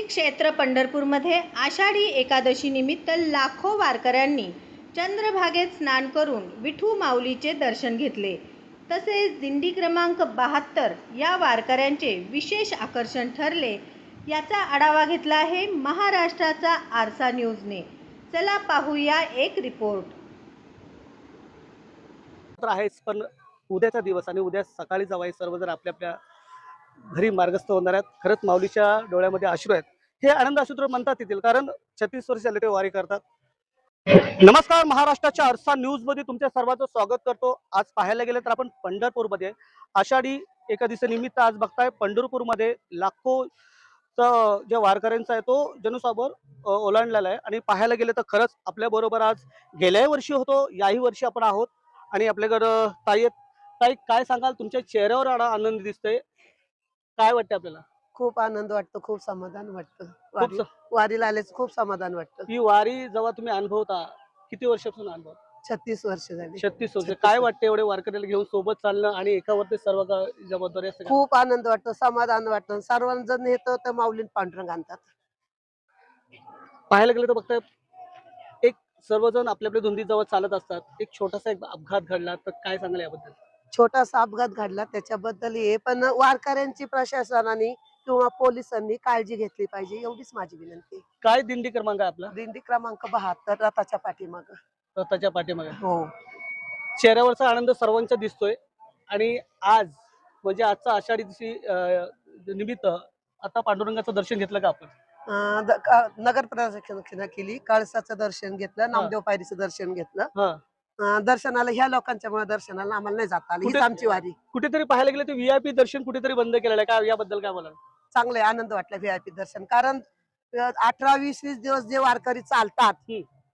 क्षेत्र पंढरपूरमध्ये आषाढी एकादशी निमित्त लाखो वारकऱ्यांनी चंद्रभागेत स्नान करून विठू माऊलीचे दर्शन घेतले. तसेच दिंडी क्रमांक 72 या वारकऱ्यांचे विशेष आकर्षण ठरले. याचा आढावा घेतला आहे महाराष्ट्राचा आरसा न्यूजने. चला पाहूया एक रिपोर्ट. आहेच पण उद्याचा दिवस आणि उद्या सकाळी जेव्हा सर्वजण आपल्या आपल्या घरी मार्गस्थ होणार आहेत. खरंच माऊलीच्या डोळ्यामध्ये अश्रू आहेत. हे आनंद अश्रू म्हणतात येतील, कारण 36 वर्ष झाले ते वारी करतात. नमस्कार, महाराष्ट्राच्या आरसा न्यूज मध्ये तुमच्या सर्वांचं स्वागत करतो. आज पाहायला गेलं तर आपण पंढरपूरमध्ये आषाढी एकादशी निमित्त आज बघताय पंढरपूरमध्ये लाखो जे वारकऱ्यांचा आहे तो जनसागर ओलांडलेला आहे. आणि पाहायला गेलं तर खरंच आपल्या बरोबर आज गेल्याही वर्षी होतो, याही वर्षी आपण आहोत. आणि आपल्याकडं ताई आहेत. ताई, काय सांगाल? तुमच्या चेहऱ्यावर आनंद दिसतोय, काय वाटतं आपल्याला? खूप आनंद वाटतो, खूप समाधान वाटतं. खूप वारीला आल्याचं खूप समाधान वाटतं. ही वारी जेव्हा तुम्ही अनुभवता, किती वर्षापासून अनुभव? 36 वर्ष झाली. 36 वर्ष. काय वाटतं एवढे वारकऱ्याला घेऊन सोबत चालणं आणि एकावरती सर्व जबाबदारी असते? खूप आनंद वाटतो, समाधान वाटतं. सर्वजण येतो तर माऊलीन पांढरंग आणतात. पाहायला गेलं तर बघताय एक सर्वजण आपल्या आपल्या धुंदीत जेव्हा चालत असतात, एक छोटासा एक अपघात घडला, तर काय सांगाल याबद्दल? छोटासा अपघात घडला त्याच्याबद्दल हे, पण वारकऱ्यांची प्रशासनाने किंवा पोलिसांनी काळजी घेतली पाहिजे, एवढीच माझी विनंती. काय दिंडी क्रमांक आहे आपला? दिंडी क्रमांक 72 रथाच्या पाठीमाग. रथाच्या पाठीमागे. हो, चेहऱ्यावरचा आनंद सर्वांचा दिसतोय. आणि आज म्हणजे आजचा आषाढी निमित्त आता पांडुरंगाचं दर्शन घेतलं का आपण? नगर प्रदक्षिणा केली, कळसाचं दर्शन घेतलं, नामदेव पायरीचं दर्शन घेतलं. दर्शनाला ह्या लोकांच्यामुळे दर्शनाला आम्हाला नाही जाता आलं. हीच आमची वारी. कुठेतरी पाहायला गेलं तर व्हीआयपी दर्शन कुठेतरी बंद केलेलं आहे का? याबद्दल काय बोला? चांगले आनंद वाटला व्हीआयपी दर्शन, कारण 18-20 दिवस जे वारकरी चालतात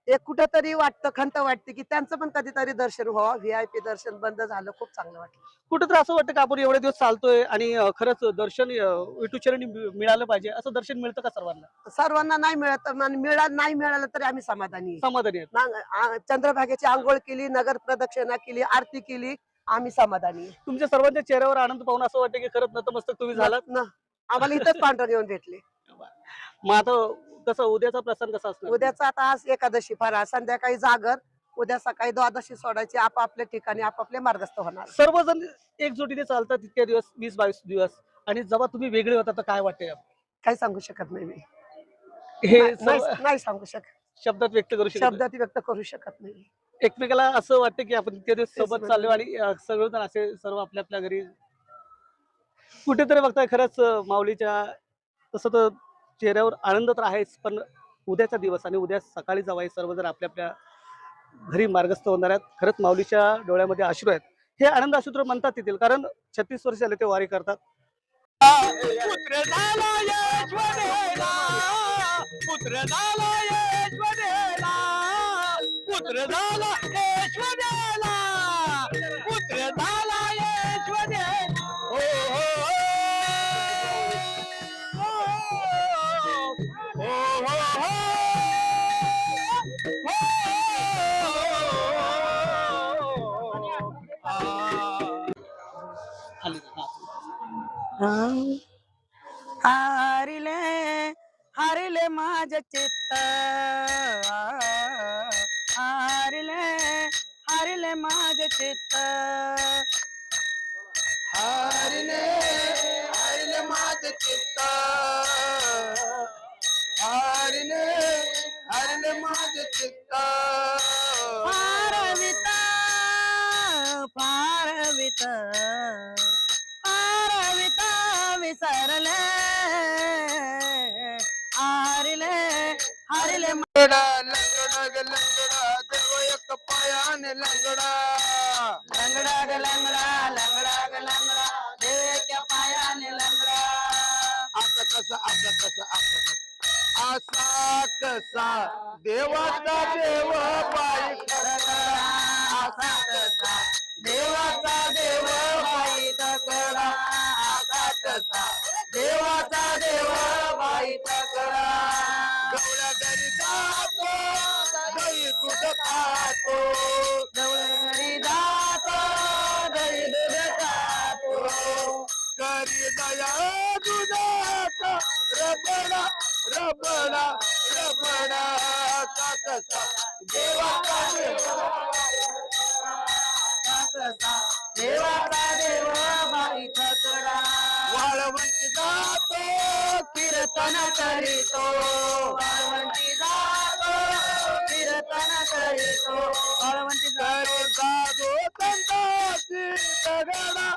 ते कुठेतरी वाटतं, खंत वाटते की त्यांचं पण कधीतरी दर्शन व्हावं. व्हीआयपी दर्शन बंद झालं, खूप चांगलं वाटलं. कुठेतरी असं वाटतं का आपण एवढे दिवस चालतोय आणि खरंच दर्शन विठूचरणी मिळालं पाहिजे, असं दर्शन मिळतं का सर्वांना? सर्वांना नाही मिळत, नाही मिळालं तरी आम्ही समाधानी आहेत. चंद्रभागेची आंघोळ केली, नगर प्रदक्षिणा केली, आरती केली, आम्ही समाधानी. तुमच्या सर्वांच्या चेहऱ्यावर आनंद पाहून असं वाटतं की खरंच नतमस्तक तुम्ही झालात ना. आम्हाला इथंच पांढरं घेऊन भेटले. मग आता कसं उद्याचा प्रसंग कसा असतो? उद्याचा आता आज एकादशी फराळ, संध्याकाळी जागर, उद्या सकाळी द्वादशी सोडायची, आपापल्या ठिकाणी आपापले मार्गस्थ होणार. सर्वजण एकजुटीने चालतात तितके दिवस, 20-22 दिवस. आणि जेव्हा तुम्ही वेगळे होता तर काय वाटतंय? काही सांगू शकत नाही मी. हे नाही सांगू शकत, शब्दात व्यक्त करू शकत? शब्दात व्यक्त करू शकत नाही. एकमेकाला असं वाटतं की आपण इतके दिवस सोबत चाललो आणि सगळेजण असे सर्व आपल्या आपल्या घरी. कुठेतरी बघताय खरंच माऊलीच्या तसं तर चेहऱ्यावर आनंद तर आहेच, पण उद्याचा दिवस आणि उद्या सकाळी जेव्हा सर्वजण आपल्या आपल्या घरी मार्गस्थ होणार आहेत. खरंच माऊलीच्या डोळ्यामध्ये अश्रू आहेत. हे आनंद अश्रू म्हणतात येतील, कारण 36 वर्ष झाले ते वारी करतात. पुत्र झाला यशवदेला, पुत्र झाला यशवदेला, पुत्र झाला यशवदेला, पुत्र झाला यशवदेला. हो हो हो हो हो हारिले हारिले माझे चित्त, हारिले हारिले माझे चित्त, हारिले हारिले माझे चित्त, हारिले हारिले माझे चित्त. पारविता पारविता पारविता विसरले, हारिले हारिले लंगडा लंगडा लंगडा देव एक पायाने लंगडा, लंगडा ग लंगडा लंगडा ग लंगडा देव एक पायाने लंगडा. असं कसं असं कसं असं कसं असा कसा देवाचा देव बाई करता, असा कसा देवाचा देव बाई तकडा, असा कसा देवाचा देव बाई तकडा. गवळ्या घरी जातो दही दूध खातो, गवळ्या घरी जातो दही दूध खातो, घरी दया दुधाचा रबडा देवाचा देव बाई तकडा वाळवंटी जातो कीर्तन करीतो वाळवंटी जातो कीर्तन करीतो वाळवंटी जातो कंदाची जगडा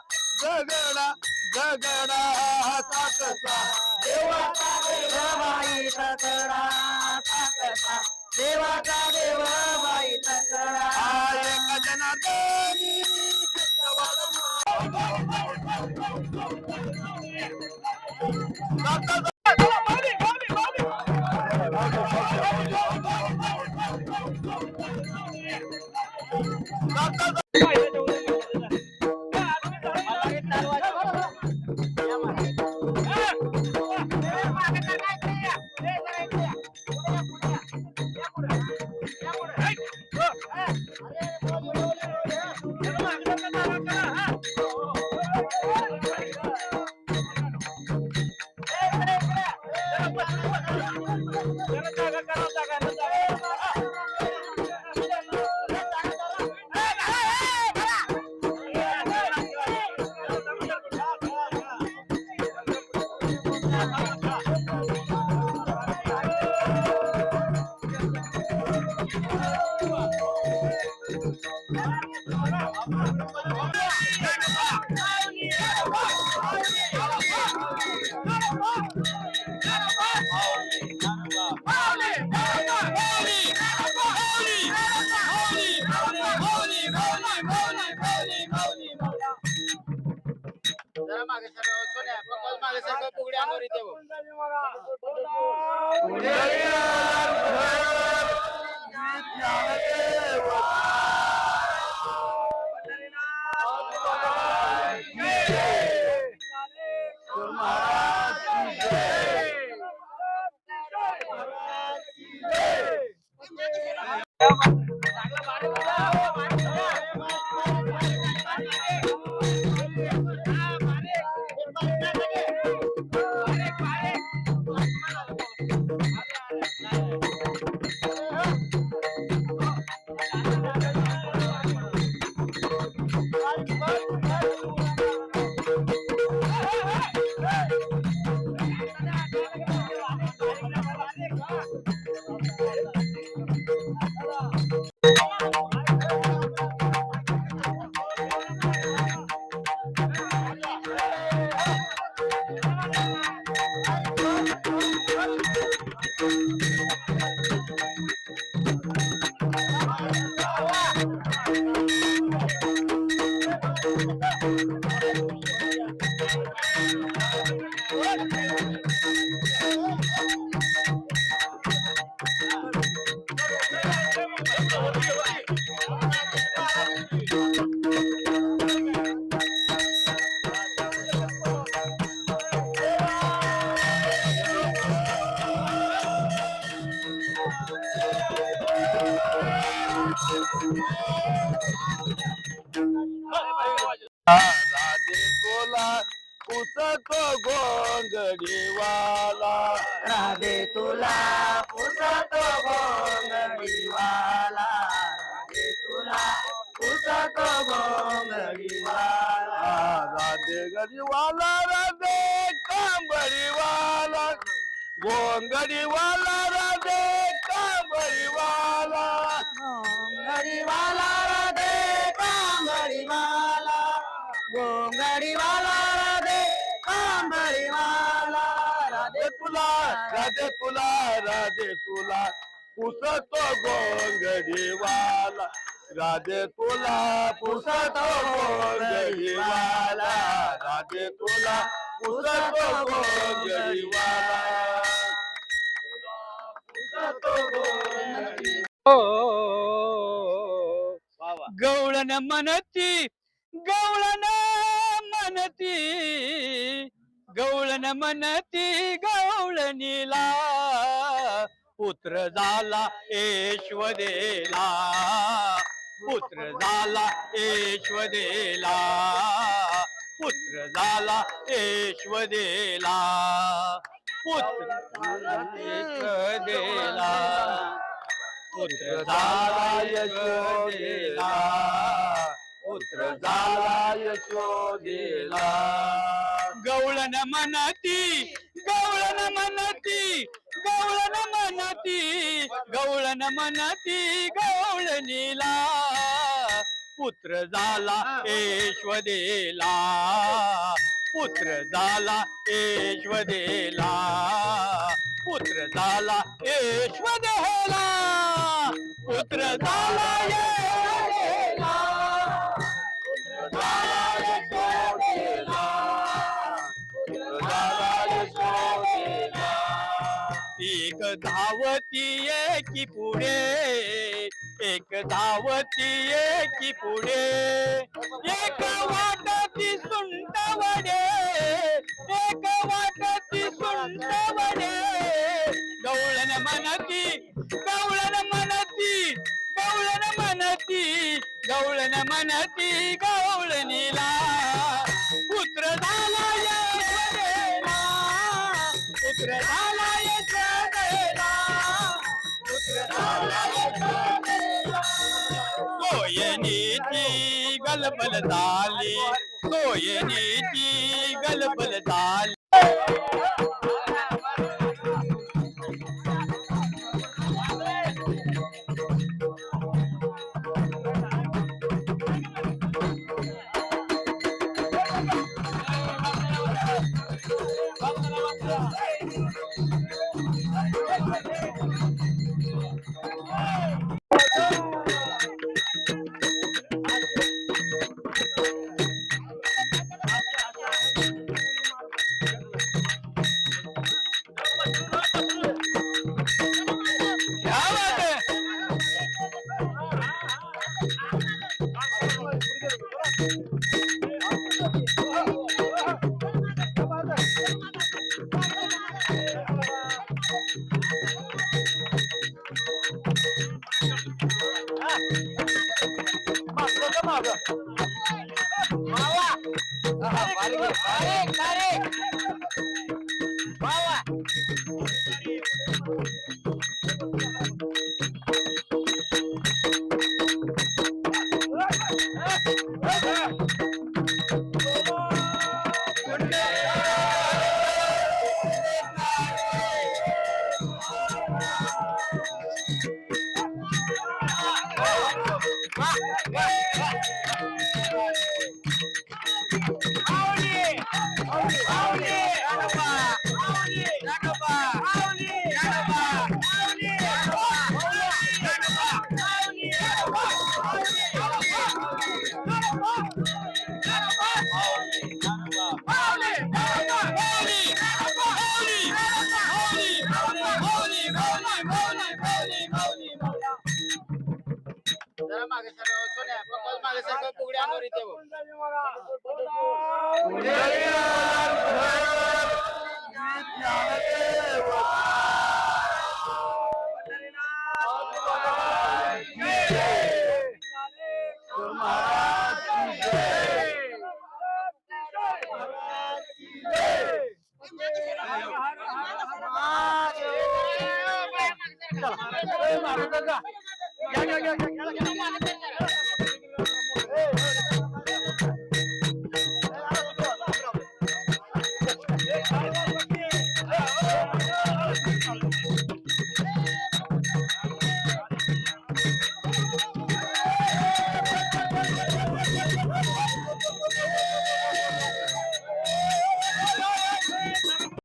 जगडा जगडा साकसा देवाचा देव बाई तकडा साकसा देवाचा देव बाई तकडा एक जनार्दनी राधे तुला पुसतो गोंगडीवाला राधे तुला पुसतो गोंगडीवाला राधे तुला पुसतो गोंगडीवाला राधे गडीवाला राधे कांबळीवाला गोंगडीवाला राधे कांबळीवाला गोंगडीवाला राधे कांबळीवाला गोंगडीवाला राधे कांबळीवाला राधे तुला राधे तुला राधे तुला पुसतो गोंगडीवाला राधे तुला पुसतो गोंगडीवाला राधे तुला पुसतो गोंगडीवाला पुसतो गवळण म्हणती गवळण म्हणती गवळण म्हणती गवळणीला पुत्र झाला ऐश्वदेला पुत्र झाला ऐश्वदेला पुत्र झाला ऐश्वदेला पुत्र ऐश्वदेला पुत्र झाला यशोदेला पुत्र झाला यशोदेला. गवळण म्हणती, गवळण म्हणती, गवळण म्हणती, गवळण म्हणती गवळणीला, पुत्र झाला यशोदेला, पुत्र झाला यशोदेला, पुत्र झाला यशोदेला, पुत्र झाला यशोदेला, पुत्र झाला यशोदेला, पुत्र झाला यशोदेला. एक धावती एकी पुढे, एक धावती एकी पुढे, एक वाटती सुंटवडे, एक वाटती सुंटवडे. गवळण म्हणती, गवळण म्हणती, गवळण म्हणती, गवळण म्हणती गवळणीला, पुत्र झाला यशोदेला, पुत्र झाला यशोदेला, पुत्र झाला यशोदेला. सोयनीची गलबल झाली, सोयनीची गलबल झाली. क्या बात है. चला.